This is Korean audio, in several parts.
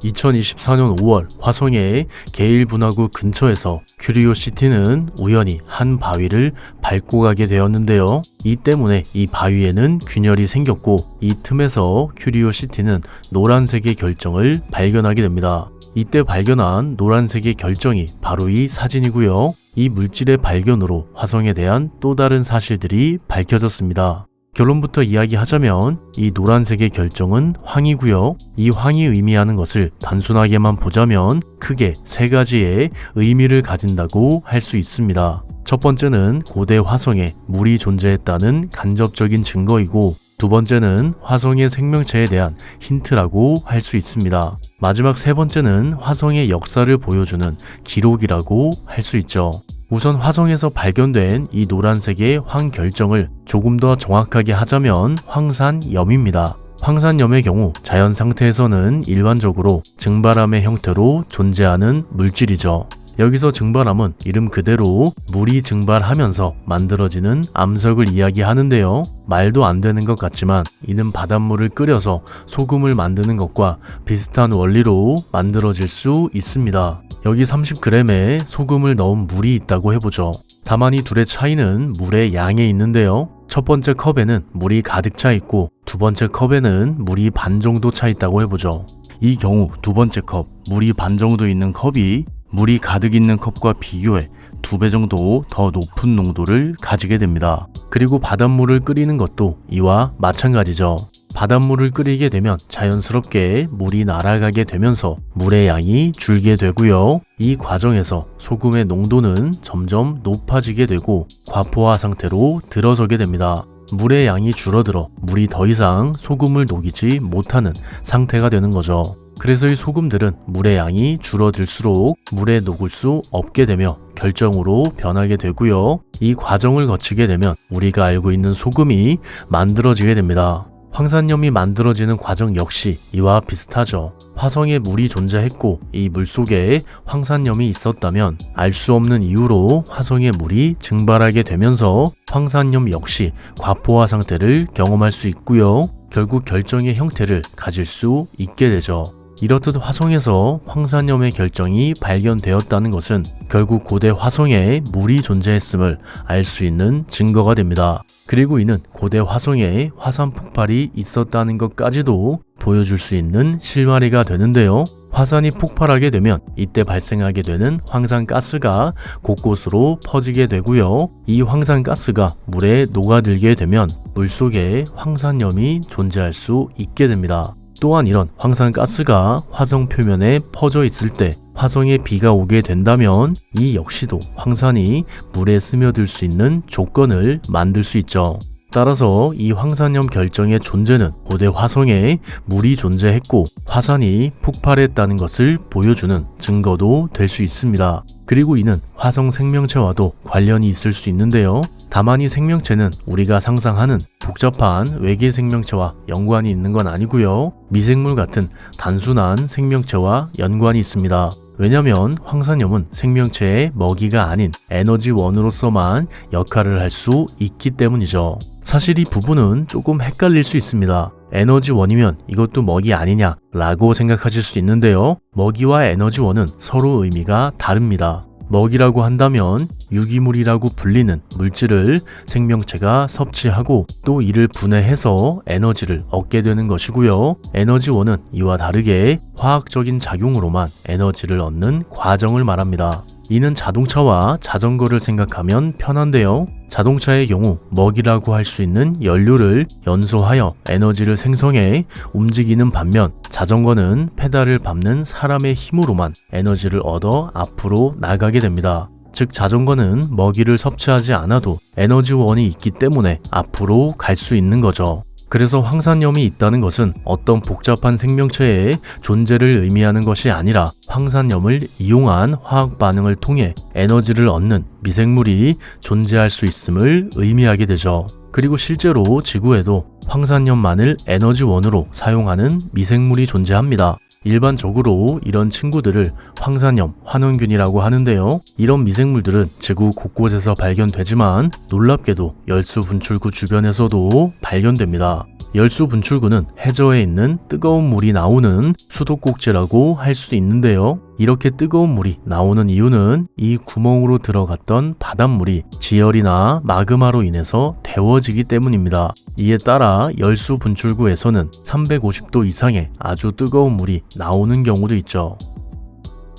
2024년 5월 화성의 게일 분화구 근처에서 큐리오시티는 우연히 한 바위를 밟고 가게 되었는데요. 이 때문에 이 바위에는 균열이 생겼고 이 틈에서 큐리오시티는 노란색의 결정을 발견하게 됩니다. 이때 발견한 노란색의 결정이 바로 이 사진이고요. 이 물질의 발견으로 화성에 대한 또 다른 사실들이 밝혀졌습니다. 결론부터 이야기하자면 이 노란색의 결정은 황이고요. 이 황이 의미하는 것을 단순하게만 보자면 크게 세 가지의 의미를 가진다고 할 수 있습니다. 첫 번째는 고대 화성에 물이 존재했다는 간접적인 증거이고, 두 번째는 화성의 생명체에 대한 힌트라고 할 수 있습니다. 마지막 세 번째는 화성의 역사를 보여주는 기록이라고 할 수 있죠. 우선 화성에서 발견된 이 노란색의 황 결정을 조금 더 정확하게 하자면 황산염입니다. 황산염의 경우 자연 상태에서는 일반적으로 증발암의 형태로 존재하는 물질이죠. 여기서 증발암은 이름 그대로 물이 증발하면서 만들어지는 암석을 이야기하는데요. 말도 안 되는 것 같지만 이는 바닷물을 끓여서 소금을 만드는 것과 비슷한 원리로 만들어질 수 있습니다. 여기 30g의 소금을 넣은 물이 있다고 해보죠. 다만 이 둘의 차이는 물의 양에 있는데요. 첫 번째 컵에는 물이 가득 차 있고 두 번째 컵에는 물이 반 정도 차 있다고 해보죠. 이 경우 두 번째 컵, 물이 반 정도 있는 컵이 물이 가득 있는 컵과 비교해 2배 정도 더 높은 농도를 가지게 됩니다. 그리고 바닷물을 끓이는 것도 이와 마찬가지죠. 바닷물을 끓이게 되면 자연스럽게 물이 날아가게 되면서 물의 양이 줄게 되고요. 이 과정에서 소금의 농도는 점점 높아지게 되고 과포화 상태로 들어서게 됩니다. 물의 양이 줄어들어 물이 더 이상 소금을 녹이지 못하는 상태가 되는 거죠. 그래서 이 소금들은 물의 양이 줄어들수록 물에 녹을 수 없게 되며 결정으로 변하게 되고요. 이 과정을 거치게 되면 우리가 알고 있는 소금이 만들어지게 됩니다. 황산염이 만들어지는 과정 역시 이와 비슷하죠. 화성에 물이 존재했고 이 물 속에 황산염이 있었다면 알 수 없는 이유로 화성에 물이 증발하게 되면서 황산염 역시 과포화 상태를 경험할 수 있고요. 결국 결정의 형태를 가질 수 있게 되죠. 이렇듯 화성에서 황산염의 결정이 발견되었다는 것은 결국 고대 화성에 물이 존재했음을 알 수 있는 증거가 됩니다. 그리고 이는 고대 화성에 화산 폭발이 있었다는 것까지도 보여줄 수 있는 실마리가 되는데요. 화산이 폭발하게 되면 이때 발생하게 되는 황산가스가 곳곳으로 퍼지게 되고요. 이 황산가스가 물에 녹아들게 되면 물속에 황산염이 존재할 수 있게 됩니다. 또한 이런 황산가스가 화성 표면에 퍼져 있을 때 화성에 비가 오게 된다면 이 역시도 황산이 물에 스며들 수 있는 조건을 만들 수 있죠. 따라서 이 황산염 결정의 존재는 고대 화성에 물이 존재했고 화산이 폭발했다는 것을 보여주는 증거도 될 수 있습니다. 그리고 이는 화성 생명체와도 관련이 있을 수 있는데요. 다만 이 생명체는 우리가 상상하는 복잡한 외계 생명체와 연관이 있는 건 아니고요. 미생물 같은 단순한 생명체와 연관이 있습니다. 왜냐면 황산염은 생명체의 먹이가 아닌 에너지원으로서만 역할을 할 수 있기 때문이죠. 사실 이 부분은 조금 헷갈릴 수 있습니다. 에너지원이면 이것도 먹이 아니냐 라고 생각하실 수 있는데요. 먹이와 에너지원은 서로 의미가 다릅니다. 먹이라고 한다면 유기물이라고 불리는 물질을 생명체가 섭취하고 또 이를 분해해서 에너지를 얻게 되는 것이고요. 에너지원은 이와 다르게 화학적인 작용으로만 에너지를 얻는 과정을 말합니다. 이는 자동차와 자전거를 생각하면 편한데요. 자동차의 경우 먹이라고 할 수 있는 연료를 연소하여 에너지를 생성해 움직이는 반면 자전거는 페달을 밟는 사람의 힘으로만 에너지를 얻어 앞으로 나가게 됩니다. 즉 자전거는 먹이를 섭취하지 않아도 에너지원이 있기 때문에 앞으로 갈 수 있는 거죠. 그래서 황산염이 있다는 것은 어떤 복잡한 생명체의 존재를 의미하는 것이 아니라 황산염을 이용한 화학 반응을 통해 에너지를 얻는 미생물이 존재할 수 있음을 의미하게 되죠. 그리고 실제로 지구에도 황산염만을 에너지원으로 사용하는 미생물이 존재합니다. 일반적으로 이런 친구들을 황산염, 환원균이라고 하는데요. 이런 미생물들은 지구 곳곳에서 발견되지만 놀랍게도 열수 분출구 주변에서도 발견됩니다. 열수 분출구는 해저에 있는 뜨거운 물이 나오는 수도꼭지라고 할 수 있는데요. 이렇게 뜨거운 물이 나오는 이유는 이 구멍으로 들어갔던 바닷물이 지열이나 마그마로 인해서 데워지기 때문입니다. 이에 따라 열수 분출구에서는 350도 이상의 아주 뜨거운 물이 나오는 경우도 있죠.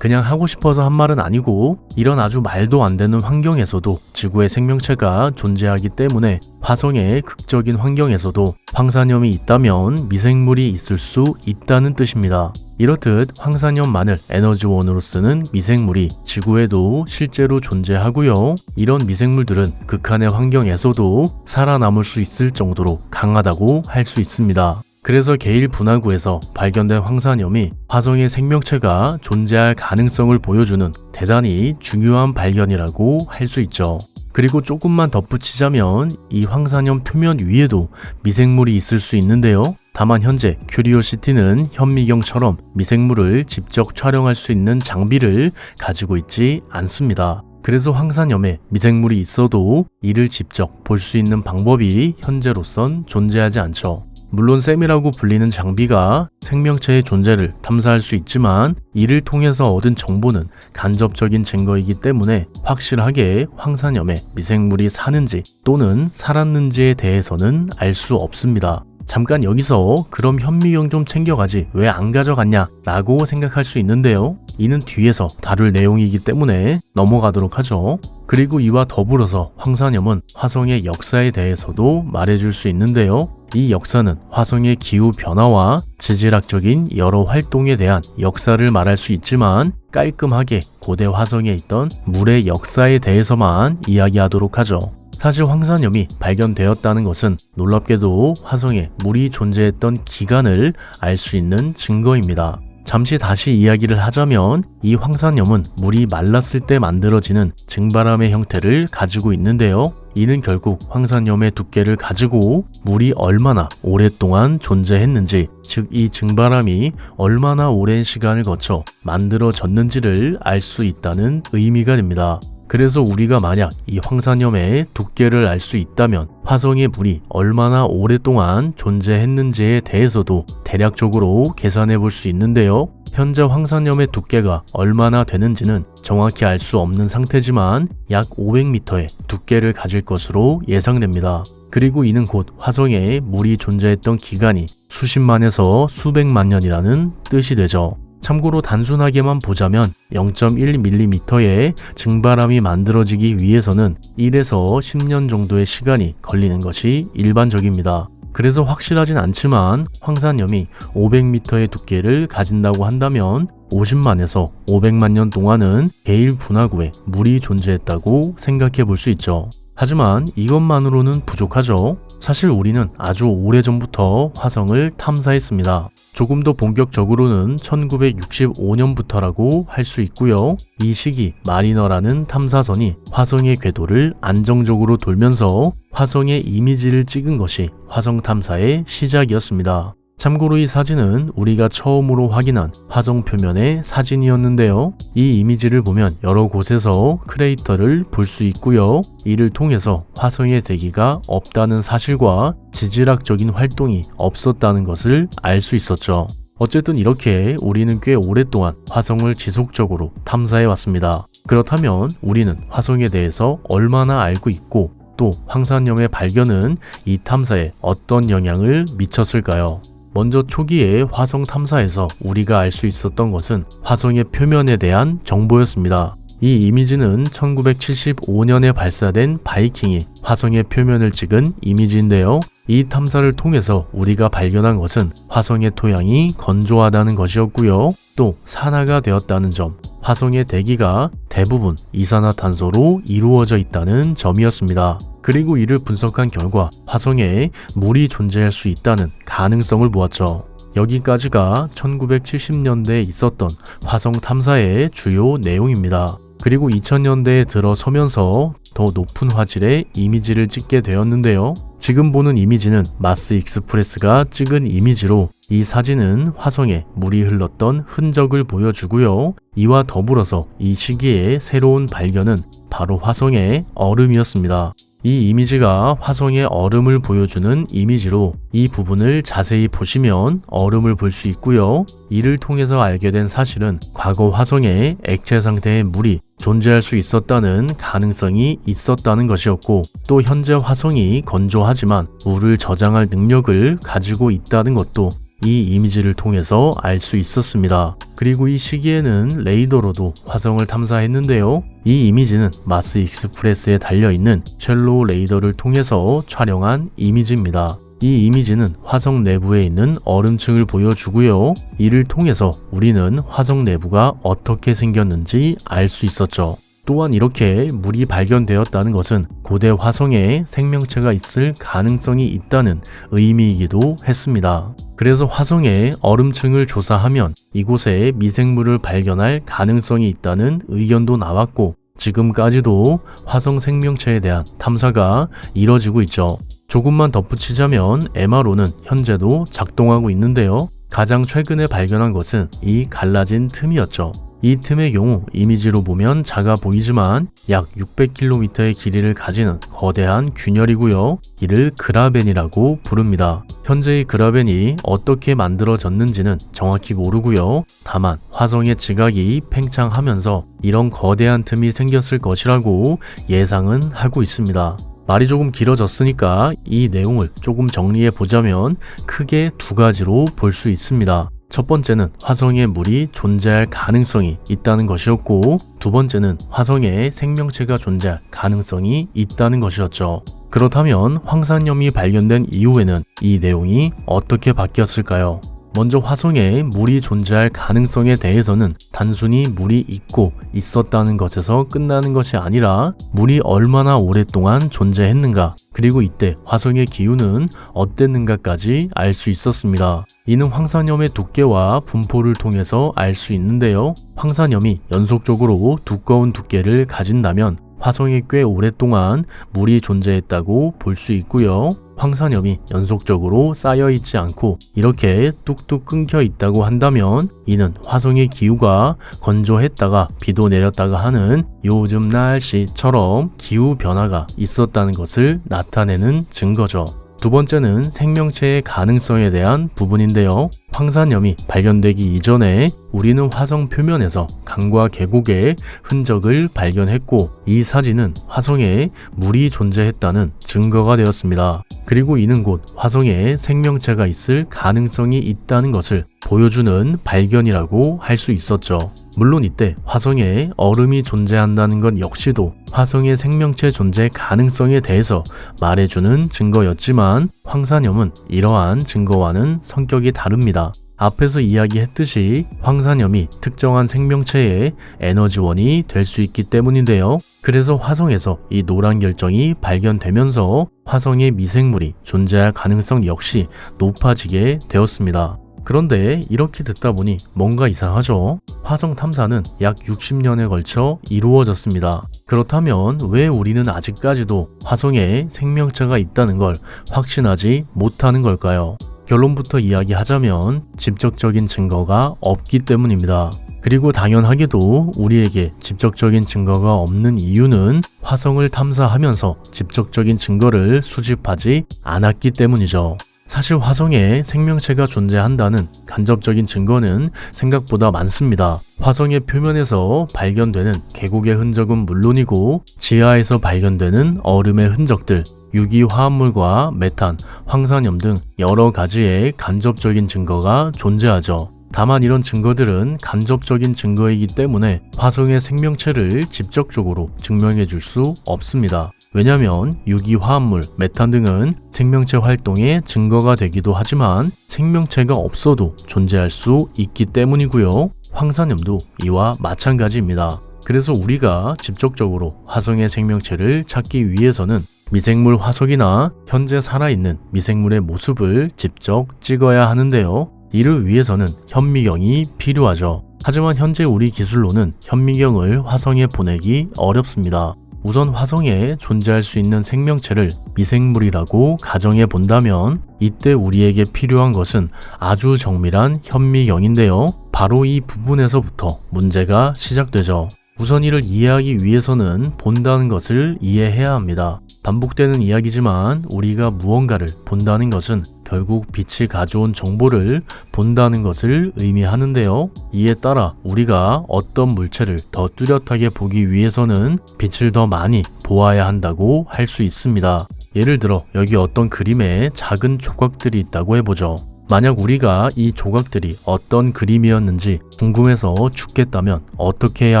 그냥 하고 싶어서 한 말은 아니고 이런 아주 말도 안 되는 환경에서도 지구의 생명체가 존재하기 때문에 화성의 극적인 환경에서도 황산염이 있다면 미생물이 있을 수 있다는 뜻입니다. 이렇듯 황산염만을 에너지원으로 쓰는 미생물이 지구에도 실제로 존재하고요. 이런 미생물들은 극한의 환경에서도 살아남을 수 있을 정도로 강하다고 할 수 있습니다. 그래서 게일 분화구에서 발견된 황산염이 화성의 생명체가 존재할 가능성을 보여주는 대단히 중요한 발견이라고 할 수 있죠. 그리고 조금만 덧붙이자면 이 황산염 표면 위에도 미생물이 있을 수 있는데요. 다만 현재 큐리오시티는 현미경처럼 미생물을 직접 촬영할 수 있는 장비를 가지고 있지 않습니다. 그래서 황산염에 미생물이 있어도 이를 직접 볼 수 있는 방법이 현재로선 존재하지 않죠. 물론 셈이라고 불리는 장비가 생명체의 존재를 탐사할 수 있지만 이를 통해서 얻은 정보는 간접적인 증거이기 때문에 확실하게 황산염에 미생물이 사는지 또는 살았는지에 대해서는 알 수 없습니다. 잠깐 여기서 그럼 현미경 좀 챙겨가지 왜 안 가져갔냐 라고 생각할 수 있는데요. 이는 뒤에서 다룰 내용이기 때문에 넘어가도록 하죠. 그리고 이와 더불어서 황산염은 화성의 역사에 대해서도 말해줄 수 있는데요. 이 역사는 화성의 기후 변화와 지질학적인 여러 활동에 대한 역사를 말할 수 있지만 깔끔하게 고대 화성에 있던 물의 역사에 대해서만 이야기하도록 하죠. 사실 황산염이 발견되었다는 것은 놀랍게도 화성에 물이 존재했던 기간을 알 수 있는 증거입니다. 잠시 다시 이야기를 하자면 이 황산염은 물이 말랐을 때 만들어지는 증바람의 형태를 가지고 있는데요. 이는 결국 황산염의 두께를 가지고 물이 얼마나 오랫동안 존재했는지, 즉 이 증바람이 얼마나 오랜 시간을 거쳐 만들어졌는지를 알 수 있다는 의미가 됩니다. 그래서 우리가 만약 이 황산염의 두께를 알 수 있다면 화성의 물이 얼마나 오랫동안 존재했는지에 대해서도 대략적으로 계산해 볼 수 있는데요. 현재 황산염의 두께가 얼마나 되는지는 정확히 알 수 없는 상태지만 약 500m의 두께를 가질 것으로 예상됩니다. 그리고 이는 곧 화성에 물이 존재했던 기간이 수십만에서 수백만 년이라는 뜻이 되죠. 참고로 단순하게만 보자면 0.1mm의 증바람이 만들어지기 위해서는 1에서 10년 정도의 시간이 걸리는 것이 일반적입니다. 그래서 확실하진 않지만 황산염이 500m의 두께를 가진다고 한다면 50만에서 500만 년 동안은 게일 분화구에 물이 존재했다고 생각해 볼 수 있죠. 하지만 이것만으로는 부족하죠. 사실 우리는 아주 오래전부터 화성을 탐사했습니다. 조금 더 본격적으로는 1965년부터라고 할 수 있고요. 이 시기 마리너라는 탐사선이 화성의 궤도를 안정적으로 돌면서 화성의 이미지를 찍은 것이 화성 탐사의 시작이었습니다. 참고로 이 사진은 우리가 처음으로 확인한 화성 표면의 사진이었는데요. 이 이미지를 보면 여러 곳에서 크레이터를 볼 수 있고요. 이를 통해서 화성의 대기가 없다는 사실과 지질학적인 활동이 없었다는 것을 알 수 있었죠. 어쨌든 이렇게 우리는 꽤 오랫동안 화성을 지속적으로 탐사해 왔습니다. 그렇다면 우리는 화성에 대해서 얼마나 알고 있고 또 황산염의 발견은 이 탐사에 어떤 영향을 미쳤을까요? 먼저 초기에 화성 탐사에서 우리가 알 수 있었던 것은 화성의 표면에 대한 정보였습니다. 이 이미지는 1975년에 발사된 바이킹이 화성의 표면을 찍은 이미지인데요. 이 탐사를 통해서 우리가 발견한 것은 화성의 토양이 건조하다는 것이었고요. 또 산화가 되었다는 점, 화성의 대기가 대부분 이산화탄소로 이루어져 있다는 점이었습니다. 그리고 이를 분석한 결과 화성에 물이 존재할 수 있다는 가능성을 보았죠. 여기까지가 1970년대에 있었던 화성 탐사의 주요 내용입니다. 그리고 2000년대에 들어서면서 더 높은 화질의 이미지를 찍게 되었는데요. 지금 보는 이미지는 마스 익스프레스가 찍은 이미지로 이 사진은 화성에 물이 흘렀던 흔적을 보여주고요. 이와 더불어서 이 시기에 새로운 발견은 바로 화성의 얼음이었습니다. 이 이미지가 화성의 얼음을 보여주는 이미지로 이 부분을 자세히 보시면 얼음을 볼 수 있고요. 이를 통해서 알게 된 사실은 과거 화성에 액체 상태의 물이 존재할 수 있었다는 가능성이 있었다는 것이었고, 또 현재 화성이 건조하지만 물을 저장할 능력을 가지고 있다는 것도 이 이미지를 통해서 알 수 있었습니다. 그리고 이 시기에는 레이더로도 화성을 탐사했는데요. 이 이미지는 마스 익스프레스에 달려있는 쉘로우 레이더를 통해서 촬영한 이미지입니다. 이 이미지는 화성 내부에 있는 얼음층을 보여주고요. 이를 통해서 우리는 화성 내부가 어떻게 생겼는지 알 수 있었죠. 또한 이렇게 물이 발견되었다는 것은 고대 화성에 생명체가 있을 가능성이 있다는 의미이기도 했습니다. 그래서 화성의 얼음층을 조사하면 이곳에 미생물을 발견할 가능성이 있다는 의견도 나왔고, 지금까지도 화성 생명체에 대한 탐사가 이뤄지고 있죠. 조금만 덧붙이자면 MRO는 현재도 작동하고 있는데요. 가장 최근에 발견한 것은 이 갈라진 틈이었죠. 이 틈의 경우 이미지로 보면 작아 보이지만 약 600km의 길이를 가지는 거대한 균열이고요. 이를 그라벤이라고 부릅니다. 현재 이 그라벤이 어떻게 만들어졌는지는 정확히 모르고요. 다만 화성의 지각이 팽창하면서 이런 거대한 틈이 생겼을 것이라고 예상은 하고 있습니다. 말이 조금 길어졌으니까 이 내용을 조금 정리해 보자면 크게 두 가지로 볼 수 있습니다. 첫 번째는 화성에 물이 존재할 가능성이 있다는 것이었고, 두 번째는 화성에 생명체가 존재할 가능성이 있다는 것이었죠. 그렇다면 황산염이 발견된 이후에는 이 내용이 어떻게 바뀌었을까요? 먼저 화성에 물이 존재할 가능성에 대해서는 단순히 물이 있고 있었다는 것에서 끝나는 것이 아니라 물이 얼마나 오랫동안 존재했는가, 그리고 이때 화성의 기후는 어땠는가까지 알 수 있었습니다. 이는 황산염의 두께와 분포를 통해서 알 수 있는데요. 황산염이 연속적으로 두꺼운 두께를 가진다면 화성에 꽤 오랫동안 물이 존재했다고 볼 수 있고요. 황산염이 연속적으로 쌓여있지 않고 이렇게 뚝뚝 끊겨 있다고 한다면 이는 화성의 기후가 건조했다가 비도 내렸다가 하는 요즘 날씨처럼 기후 변화가 있었다는 것을 나타내는 증거죠. 두 번째는 생명체의 가능성에 대한 부분인데요. 황산염이 발견되기 이전에 우리는 화성 표면에서 강과 계곡의 흔적을 발견했고, 이 사진은 화성에 물이 존재했다는 증거가 되었습니다. 그리고 이는 곧 화성에 생명체가 있을 가능성이 있다는 것을 보여주는 발견이라고 할 수 있었죠. 물론 이때 화성에 얼음이 존재한다는 것 역시도 화성의 생명체 존재 가능성에 대해서 말해주는 증거였지만, 황산염은 이러한 증거와는 성격이 다릅니다. 앞에서 이야기했듯이 황산염이 특정한 생명체의 에너지원이 될 수 있기 때문인데요. 그래서 화성에서 이 노란 결정이 발견되면서 화성에 미생물이 존재할 가능성 역시 높아지게 되었습니다. 그런데 이렇게 듣다 보니 뭔가 이상하죠? 화성 탐사는 약 60년에 걸쳐 이루어졌습니다. 그렇다면 왜 우리는 아직까지도 화성에 생명체가 있다는 걸 확신하지 못하는 걸까요? 결론부터 이야기하자면 직접적인 증거가 없기 때문입니다. 그리고 당연하게도 우리에게 직접적인 증거가 없는 이유는 화성을 탐사하면서 직접적인 증거를 수집하지 않았기 때문이죠. 사실 화성에 생명체가 존재한다는 간접적인 증거는 생각보다 많습니다. 화성의 표면에서 발견되는 계곡의 흔적은 물론이고 지하에서 발견되는 얼음의 흔적들, 유기화합물과 메탄, 황산염 등 여러 가지의 간접적인 증거가 존재하죠. 다만 이런 증거들은 간접적인 증거이기 때문에 화성의 생명체를 직접적으로 증명해 줄 수 없습니다. 왜냐하면 유기화합물, 메탄 등은 생명체 활동의 증거가 되기도 하지만 생명체가 없어도 존재할 수 있기 때문이고요. 황산염도 이와 마찬가지입니다. 그래서 우리가 직접적으로 화성의 생명체를 찾기 위해서는 미생물 화석이나 현재 살아있는 미생물의 모습을 직접 찍어야 하는데요. 이를 위해서는 현미경이 필요하죠. 하지만 현재 우리 기술로는 현미경을 화성에 보내기 어렵습니다. 우선 화성에 존재할 수 있는 생명체를 미생물이라고 가정해 본다면 이때 우리에게 필요한 것은 아주 정밀한 현미경인데요. 바로 이 부분에서부터 문제가 시작되죠. 우선 이를 이해하기 위해서는 본다는 것을 이해해야 합니다. 반복되는 이야기지만 우리가 무언가를 본다는 것은 결국 빛이 가져온 정보를 본다는 것을 의미하는데요. 이에 따라 우리가 어떤 물체를 더 뚜렷하게 보기 위해서는 빛을 더 많이 보아야 한다고 할 수 있습니다. 예를 들어 여기 어떤 그림에 작은 조각들이 있다고 해보죠. 만약 우리가 이 조각들이 어떤 그림이었는지 궁금해서 죽겠다면 어떻게 해야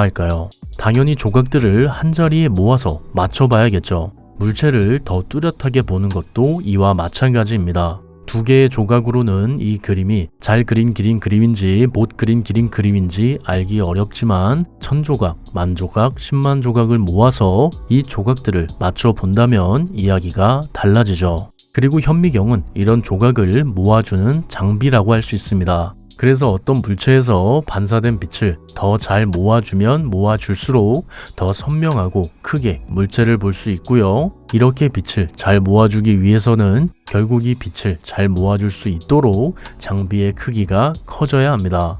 할까요? 당연히 조각들을 한자리에 모아서 맞춰봐야겠죠. 물체를 더 뚜렷하게 보는 것도 이와 마찬가지입니다. 두 개의 조각으로는 이 그림이 잘 그린 그림인지 못 그린 그림인지 알기 어렵지만 1000조각, 10,000조각, 10만 조각을 모아서 이 조각들을 맞춰 본다면 이야기가 달라지죠. 그리고 현미경은 이런 조각을 모아주는 장비라고 할 수 있습니다. 그래서 어떤 물체에서 반사된 빛을 더 잘 모아주면 모아줄수록 더 선명하고 크게 물체를 볼 수 있고요. 이렇게 빛을 잘 모아주기 위해서는 결국 이 빛을 잘 모아줄 수 있도록 장비의 크기가 커져야 합니다.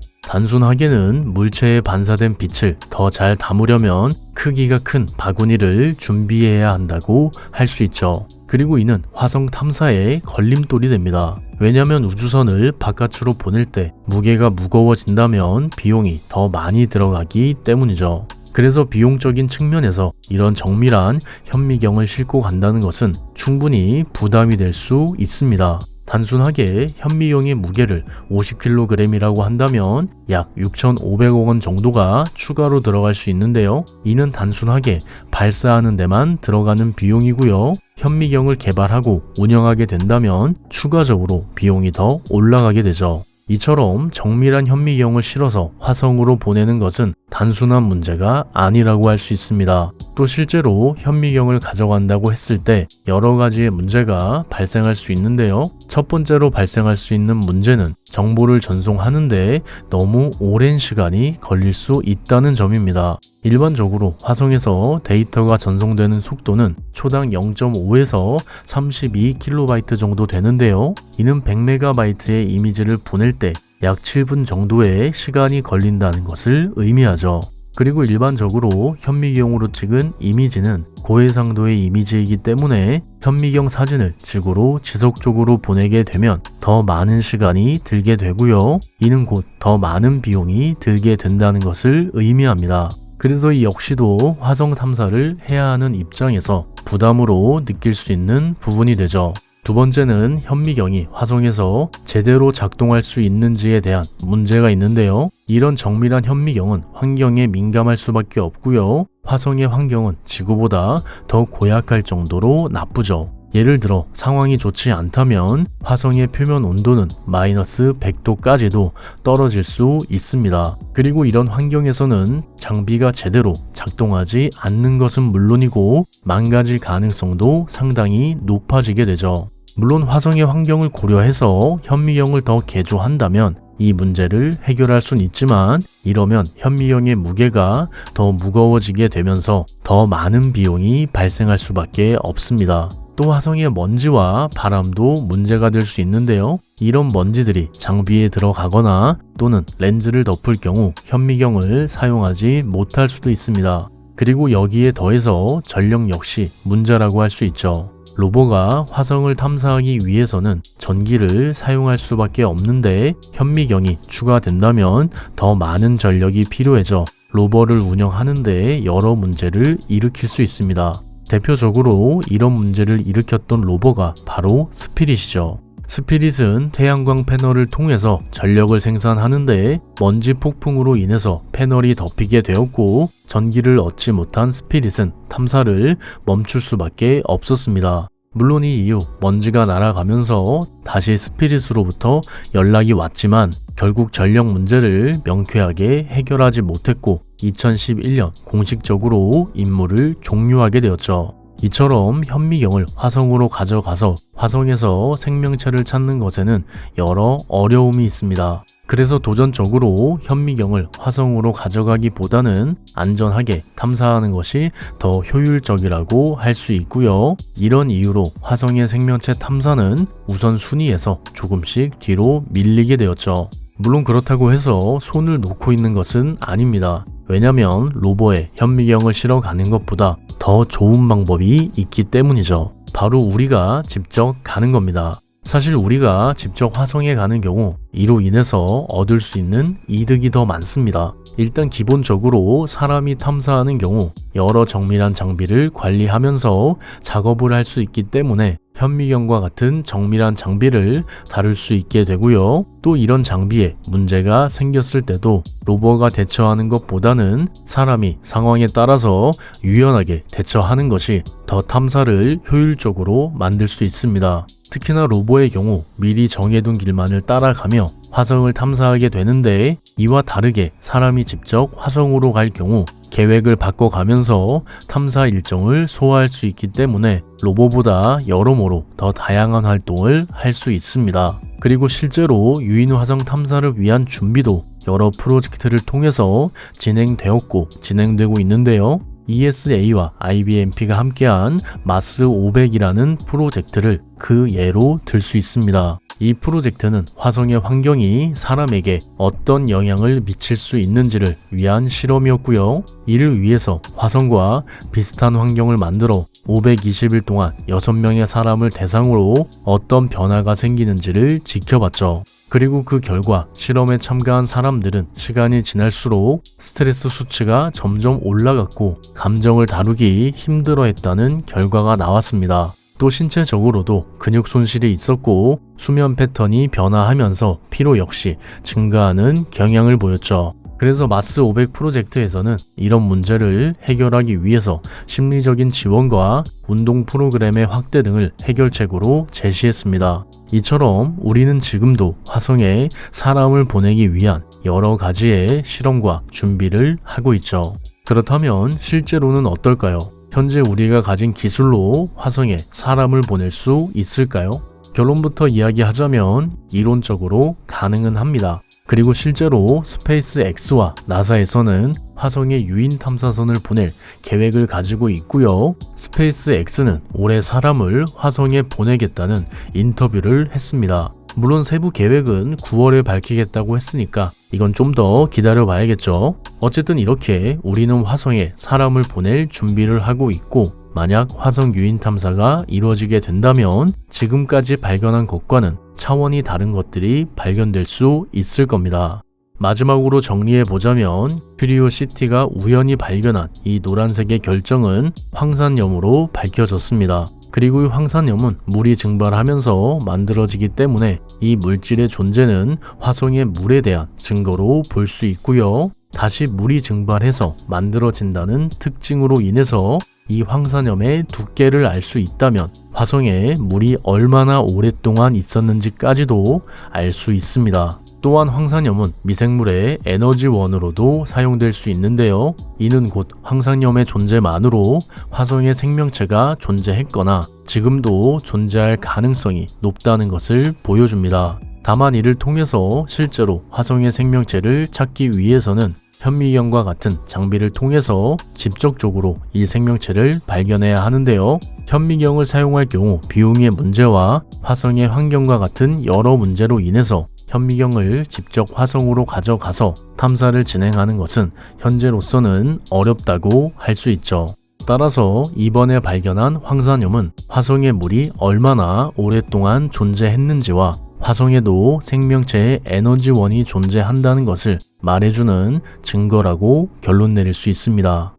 단순하게는 물체에 반사된 빛을 더 잘 담으려면 크기가 큰 바구니를 준비해야 한다고 할 수 있죠. 그리고 이는 화성 탐사의 걸림돌이 됩니다. 왜냐하면 우주선을 바깥으로 보낼 때 무게가 무거워진다면 비용이 더 많이 들어가기 때문이죠. 그래서 비용적인 측면에서 이런 정밀한 현미경을 싣고 간다는 것은 충분히 부담이 될 수 있습니다. 단순하게 현미경의 무게를 50kg이라고 한다면 약 6,500억 원 정도가 추가로 들어갈 수 있는데요. 이는 단순하게 발사하는 데만 들어가는 비용이고요. 현미경을 개발하고 운영하게 된다면 추가적으로 비용이 더 올라가게 되죠. 이처럼 정밀한 현미경을 실어서 화성으로 보내는 것은 단순한 문제가 아니라고 할 수 있습니다. 또 실제로 현미경을 가져간다고 했을 때 여러 가지의 문제가 발생할 수 있는데요. 첫 번째로 발생할 수 있는 문제는 정보를 전송하는데 너무 오랜 시간이 걸릴 수 있다는 점입니다. 일반적으로 화성에서 데이터가 전송되는 속도는 초당 0.5에서 32KB 정도 되는데요. 이는 100MB의 이미지를 보낼 때 약 7분 정도의 시간이 걸린다는 것을 의미하죠. 그리고 일반적으로 현미경으로 찍은 이미지는 고해상도의 이미지이기 때문에 현미경 사진을 지구로 지속적으로 보내게 되면 더 많은 시간이 들게 되고요. 이는 곧 더 많은 비용이 들게 된다는 것을 의미합니다. 그래서 이 역시도 화성 탐사를 해야 하는 입장에서 부담으로 느낄 수 있는 부분이 되죠. 두 번째는 현미경이 화성에서 제대로 작동할 수 있는지에 대한 문제가 있는데요. 이런 정밀한 현미경은 환경에 민감할 수밖에 없고요. 화성의 환경은 지구보다 더 고약할 정도로 나쁘죠. 예를 들어 상황이 좋지 않다면 화성의 표면 온도는 마이너스 100도까지도 떨어질 수 있습니다. 그리고 이런 환경에서는 장비가 제대로 작동하지 않는 것은 물론이고 망가질 가능성도 상당히 높아지게 되죠. 물론 화성의 환경을 고려해서 현미경을 더 개조한다면 이 문제를 해결할 순 있지만 이러면 현미경의 무게가 더 무거워지게 되면서 더 많은 비용이 발생할 수밖에 없습니다. 또 화성의 먼지와 바람도 문제가 될 수 있는데요. 이런 먼지들이 장비에 들어가거나 또는 렌즈를 덮을 경우 현미경을 사용하지 못할 수도 있습니다. 그리고 여기에 더해서 전력 역시 문제라고 할 수 있죠. 로버가 화성을 탐사하기 위해서는 전기를 사용할 수밖에 없는데 현미경이 추가된다면 더 많은 전력이 필요해져 로버를 운영하는데 여러 문제를 일으킬 수 있습니다. 대표적으로 이런 문제를 일으켰던 로버가 바로 스피릿이죠. 스피릿은 태양광 패널을 통해서 전력을 생산하는데 먼지 폭풍으로 인해서 패널이 덮이게 되었고 전기를 얻지 못한 스피릿은 탐사를 멈출 수밖에 없었습니다. 물론 이 이후 먼지가 날아가면서 다시 스피릿으로부터 연락이 왔지만 결국 전력 문제를 명쾌하게 해결하지 못했고 2011년 공식적으로 임무를 종료하게 되었죠. 이처럼 현미경을 화성으로 가져가서 화성에서 생명체를 찾는 것에는 여러 어려움이 있습니다. 그래서 도전적으로 현미경을 화성으로 가져가기보다는 안전하게 탐사하는 것이 더 효율적이라고 할 수 있고요. 이런 이유로 화성의 생명체 탐사는 우선 순위에서 조금씩 뒤로 밀리게 되었죠. 물론 그렇다고 해서 손을 놓고 있는 것은 아닙니다. 왜냐면 로버에 현미경을 실어 가는 것보다 더 좋은 방법이 있기 때문이죠. 바로 우리가 직접 가는 겁니다. 사실 우리가 직접 화성에 가는 경우 이로 인해서 얻을 수 있는 이득이 더 많습니다. 일단 기본적으로 사람이 탐사하는 경우 여러 정밀한 장비를 관리하면서 작업을 할 수 있기 때문에 현미경과 같은 정밀한 장비를 다룰 수 있게 되고요. 또 이런 장비에 문제가 생겼을 때도 로버가 대처하는 것보다는 사람이 상황에 따라서 유연하게 대처하는 것이 더 탐사를 효율적으로 만들 수 있습니다. 특히나 로버의 경우 미리 정해둔 길만을 따라가며 화성을 탐사하게 되는데, 이와 다르게 사람이 직접 화성으로 갈 경우 계획을 바꿔가면서 탐사 일정을 소화할 수 있기 때문에 로버보다 여러모로 더 다양한 활동을 할 수 있습니다. 그리고 실제로 유인 화성 탐사를 위한 준비도 여러 프로젝트를 통해서 진행되었고 진행되고 있는데요. ESA와 IBMP가 함께한 마스 500이라는 프로젝트를 그 예로 들 수 있습니다. 이 프로젝트는 화성의 환경이 사람에게 어떤 영향을 미칠 수 있는지를 위한 실험이었고요. 이를 위해서 화성과 비슷한 환경을 만들어 520일 동안 6명의 사람을 대상으로 어떤 변화가 생기는지를 지켜봤죠. 그리고 그 결과 실험에 참가한 사람들은 시간이 지날수록 스트레스 수치가 점점 올라갔고 감정을 다루기 힘들어했다는 결과가 나왔습니다. 또 신체적으로도 근육 손실이 있었고 수면 패턴이 변화하면서 피로 역시 증가하는 경향을 보였죠. 그래서 마스 500 프로젝트에서는 이런 문제를 해결하기 위해서 심리적인 지원과 운동 프로그램의 확대 등을 해결책으로 제시했습니다. 이처럼 우리는 지금도 화성에 사람을 보내기 위한 여러 가지의 실험과 준비를 하고 있죠. 그렇다면 실제로는 어떨까요? 현재 우리가 가진 기술로 화성에 사람을 보낼 수 있을까요? 결론부터 이야기하자면 이론적으로 가능은 합니다. 그리고 실제로 스페이스 X와 나사에서는 화성에 유인 탐사선을 보낼 계획을 가지고 있고요. 스페이스 X는 올해 사람을 화성에 보내겠다는 인터뷰를 했습니다. 물론 세부 계획은 9월에 밝히겠다고 했으니까 이건 좀 더 기다려 봐야겠죠. 어쨌든 이렇게 우리는 화성에 사람을 보낼 준비를 하고 있고, 만약 화성 유인 탐사가 이루어지게 된다면 지금까지 발견한 것과는 차원이 다른 것들이 발견될 수 있을 겁니다. 마지막으로 정리해보자면 큐리오시티가 우연히 발견한 이 노란색의 결정은 황산염으로 밝혀졌습니다. 그리고 이 황산염은 물이 증발하면서 만들어지기 때문에 이 물질의 존재는 화성의 물에 대한 증거로 볼 수 있고요. 다시 물이 증발해서 만들어진다는 특징으로 인해서 이 황산염의 두께를 알 수 있다면 화성에 물이 얼마나 오랫동안 있었는지까지도 알 수 있습니다. 또한 황산염은 미생물의 에너지원으로도 사용될 수 있는데요. 이는 곧 황산염의 존재만으로 화성에 생명체가 존재했거나 지금도 존재할 가능성이 높다는 것을 보여줍니다. 다만 이를 통해서 실제로 화성의 생명체를 찾기 위해서는 현미경과 같은 장비를 통해서 직접적으로 이 생명체를 발견해야 하는데요. 현미경을 사용할 경우 비용의 문제와 화성의 환경과 같은 여러 문제로 인해서 현미경을 직접 화성으로 가져가서 탐사를 진행하는 것은 현재로서는 어렵다고 할 수 있죠. 따라서 이번에 발견한 황산염은 화성의 물이 얼마나 오랫동안 존재했는지와 화성에도 생명체의 에너지원이 존재한다는 것을 말해주는 증거라고 결론 내릴 수 있습니다.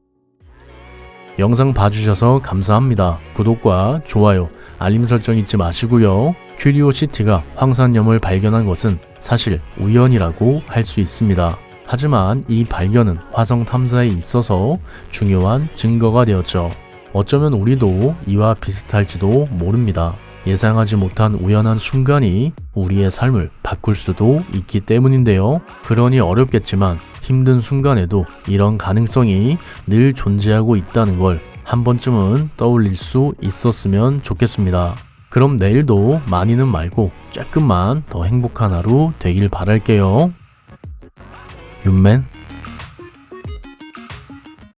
영상 봐주셔서 감사합니다. 구독과 좋아요, 알림 설정 잊지 마시고요. 큐리오시티가 황산염을 발견한 것은 사실 우연이라고 할 수 있습니다. 하지만 이 발견은 화성 탐사에 있어서 중요한 증거가 되었죠. 어쩌면 우리도 이와 비슷할지도 모릅니다. 예상하지 못한 우연한 순간이 우리의 삶을 바꿀 수도 있기 때문인데요. 그러니 어렵겠지만 힘든 순간에도 이런 가능성이 늘 존재하고 있다는 걸 한 번쯤은 떠올릴 수 있었으면 좋겠습니다. 그럼 내일도 많이는 말고 조금만 더 행복한 하루 되길 바랄게요. 윤맨